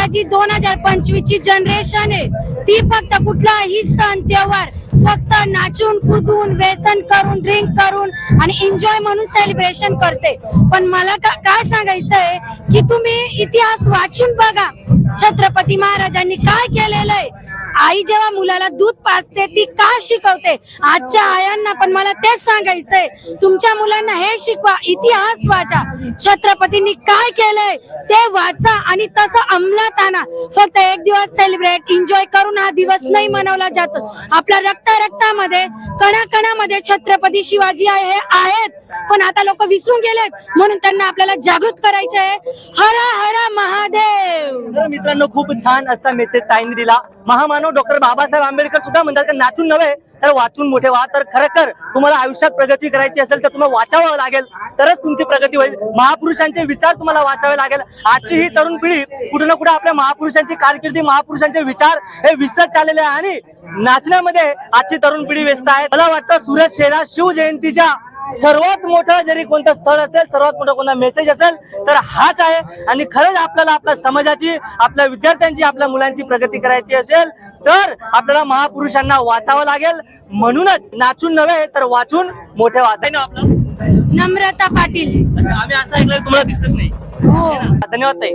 जी 2025 ची जनरेशन आहे ती फक्त कुठलाही सण त्योहार फक्त नाचून कुदून व्यसन करून ड्रिंक करून आणि एन्जॉय म्हणून सेलिब्रेशन करते। पण मला काय सांगायचं आहे की तुम्ही इतिहास वाचून बघा, छत्रपती महाराजांनी काय केलेलं आहे। आई जेव्हा मुलाला दूध पाजते ती काय शिकवते। आजच्या आयांना पण मला तेच सांगायचंय, तुमच्या मुलांना हे शिकवा, इतिहास वाचा, छत्रपतींनी काय केलंय ते वाचा आणि तसं अंमलात आणा। फक्त एक दिवस सेलिब्रेट एन्जॉय करून हा दिवस नाही मनवला जातो। आपल्या रक्तामध्ये कणाकणामध्ये छत्रपती शिवाजी हे आहेत, पण आता लोक विसरून गेलेत, म्हणून त्यांना आपल्याला जागृत करायचे आहे। हर हर महादेव। तर मित्रांनो, खूप छान असा मेसेज ताईंनी दिला। महामानव डॉक्टर बाबासाहेब आंबेडकर सुद्धा म्हणतात की नाचून नव्हे तर वाचून मोठे व्हा। तर खरखर तुम्हाला आयुष्यात प्रगती करायची असेल तर तुम्हाला वाचावं लागेल, तरच तुमची प्रगती होईल। महापुरुषांचे विचार तुम्हाला वाचावे लागेल। आजची ही तरुण पिढी कुठे ना कुठे आपल्या महापुरुषांची कारकिर्दी, महापुरुषांचे विचार हे विसरत चाललेले आहे आणि नाचण्यामध्ये आजची तरुण पिढी व्यस्त आहे। मला वाटतं सूरज शहरात शिवजयंतीच्या सर्वात मोठं जरी कोणतं स्थळ असेल, सर्वात मोठा कोणता मेसेज असेल तर हाच आहे। आणि खरंच आपल्याला आपल्या समाजाची, आपल्या विद्यार्थ्यांची, आपल्या मुलांची प्रगती करायची असेल तर आपल्याला महापुरुषांना वाचावं लागेल। म्हणूनच नाचून नव्हे तर वाचून मोठे व्हा। ना आपलं नम्रता पाटील। आम्ही असं ऐकलं तुम्हाला दिसत नाही। हो, धन्यवाद ताई।